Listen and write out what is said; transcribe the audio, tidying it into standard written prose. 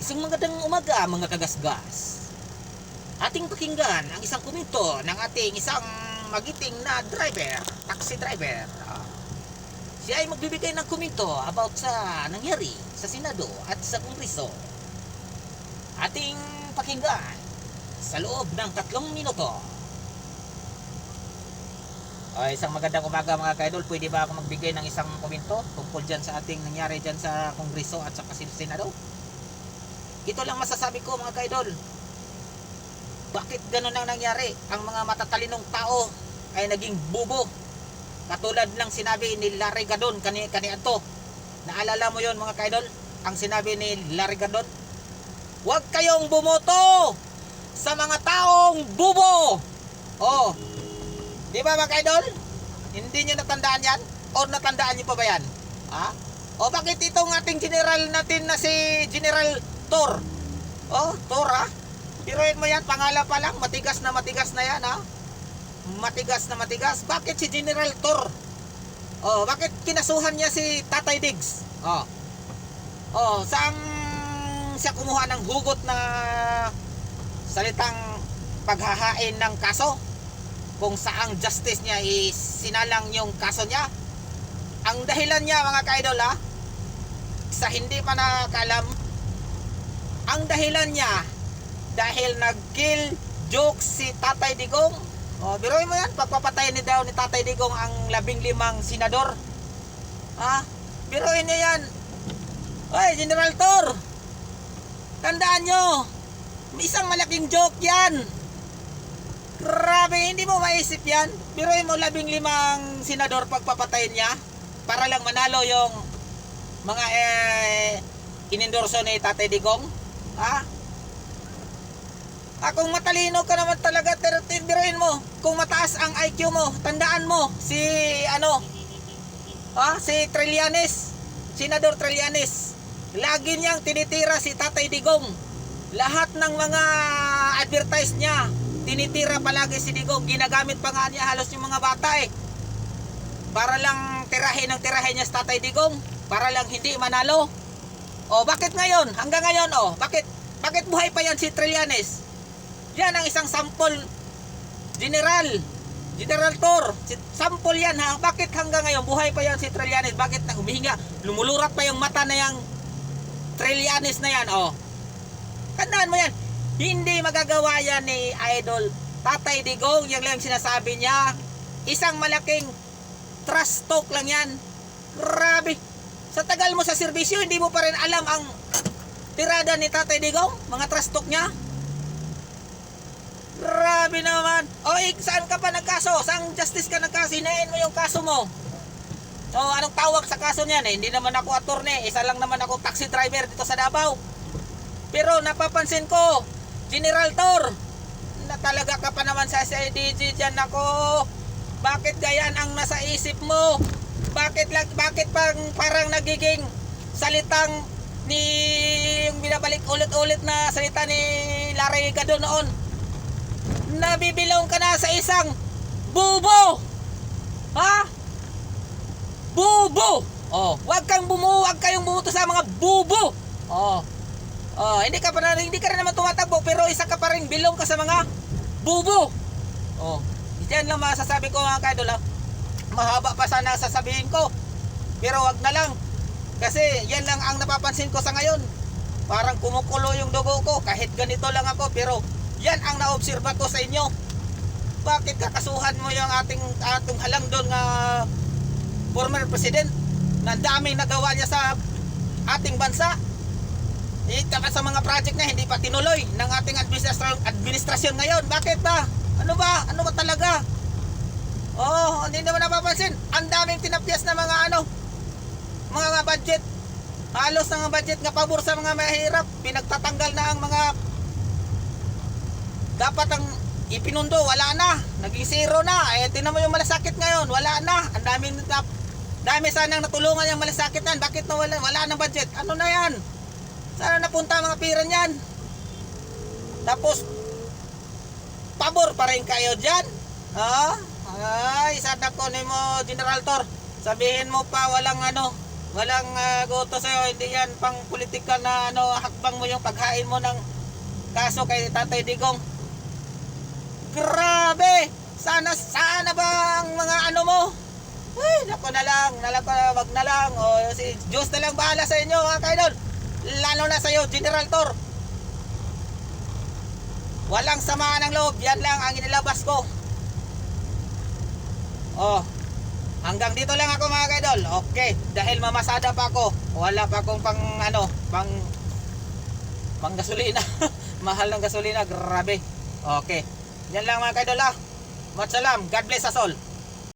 Isang magandang umaga mga kagasgas. Ating pakinggan ang isang komento ng ating isang magiting na driver, taxi driver. Siya ay magbibigay ng komento about sa nangyari sa Senado at sa Kongreso. Ating pakinggan sa loob ng 3 minuto. Isang magandang umaga mga kaidol. Pwede ba ako magbigay ng isang komento tungkol dyan sa ating nangyari dyan sa Kongreso at sa Senado? Ito lang masasabi ko mga kaidol. Bakit ganun ang nangyari? Ang mga matatalinong tao ay naging bubo. Katulad ng sinabi ni Larry Gadon kaniadto. Naalala mo yon mga kaidol? Ang sinabi ni Larry Gadon, huwag kayong bumoto sa mga taong bubo. Oh, di ba mga kaidol? Hindi nyo natandaan yan? O natandaan nyo pa ba yan? Ha? O bakit itong ating general natin na si General Tor? Oh, Tor ha? Piruin mo yan, pangalan pa lang, matigas na yan ha? Matigas na matigas. Bakit si General Tor? Oh, bakit kinasuhan niya si Tatay Diggs? Oh, saan siya kumuha ng hugot na salitang paghahain ng kaso? Kung saang justice niya is sinalang yung kaso niya. Ang dahilan niya mga kaidol ha, sa hindi pa nakakalam, ang dahilan niya dahil nag-kill joke si Tatay Digong. Biruin mo yan, pagpapatay ni Tatay Digong ang 15 senador. Biruin niyo yan. Oy, General Tor, tandaan nyo, isang malaking joke yan. Grabe, hindi mo maisip yan. Biruin mo 15 senador pagpapatayin niya para lang manalo yung mga inendorso ni Tatay Digong. Kung matalino ka naman talaga, biruin mo, kung mataas ang IQ mo, tandaan mo si si Trillanes, Senador Trillanes. Lagi niyang tinitira si Tatay Digong. Lahat ng mga advertise niya, tinitira palagi si Digong. Ginagamit pa nga niya halos yung mga bata para lang tirahin niya si Tatay Digong, para lang hindi manalo. Bakit ngayon? Hanggang ngayon bakit buhay pa yan si Trillanes? Yan ang isang sample, General Tor. Sample yan ha. Bakit hanggang ngayon buhay pa yan si Trillanes? Bakit na humihinga? Lumulurat pa yung mata na yung Trillanes na yan. Tandaan mo yan. Hindi magagawa yan ni Idol Tatay Digong. Yan lang sinasabi niya. Isang malaking trash talk lang yan. Grabe. Sa tagal mo sa serbisyo, hindi mo pa rin alam ang tirada ni Tatay Digong, mga trash talk niya. Grabe naman. Saan ka pa nagkaso? Saan justice ka nagkaso? Hinain mo yung kaso mo. Anong tawag sa kaso niyan? Hindi naman ako attorney. Isa lang naman ako taxi driver dito sa Davao. Pero napapansin ko, General Tor, na talaga ka pa naman sa CIDG dyan ako. Bakit gayan ang nasa isip mo? Bakit parang nagiging salitang ni yung binabalik ulit-ulit na salita ni Larry Gadon noon? Nabibilong ka na sa isang bubo. Bubo. Huwag kayong bumuto sa mga bubo. Hindi ka rin naman tumatakbo, pero isa ka pa rin bilong ka sa mga bubo. Diyan lang masasabi ko mga kaidol. Mahaba pa sana sasabihin ko, pero wag na lang. Kasi yan lang ang napapansin ko sa ngayon. Parang kumukulo yung dugo ko. Kahit ganito lang ako, pero yan ang naobserba ko sa inyo. Bakit kakasuhan mo yung ating halang doon nga former president na daming nagawa niya sa ating bansa? Sa mga project na hindi pa tinuloy ng ating administrasyon ngayon. Bakit ba? Ano ba talaga? Hindi naman napapansin. Ang daming tinapyas na mga budget. Halos ng budget nga pabor sa mga mahirap. Pinagtatanggal na ang mga dapat ang ipinundo, wala na. Naging zero na. Tingnan mo yung malasakit ngayon, wala na. Ang dami sanang natulungan yung malasakit yan. Bakit na wala na budget? Ano na yan? Sana napunta mga pira niyan. Tapos pabor pa rin kayo dyan. Sana ko ni mo, General Tor. Sabihin mo pa walang Walang goto sa'yo. Hindi yan pang politikal na ano, hakbang mo yung paghain mo ng kaso kay Tatay Digong. Grabe! Sana ba ang mga ano mo? Ay, nako na lang, wag na lang. O, si Diyos na lang bahala sa inyo mga kaidol. Lalo na sa'yo, General Tor. Walang samaan ng loob. Yan lang ang inilabas ko. Oh, hanggang dito lang ako mga kaidol. Okay, dahil mamasada pa ako. Wala pa akong pang gasolina. Mahal ng gasolina, grabe. Okay. Yan lang mga kaidol. Matsalam. God bless us all.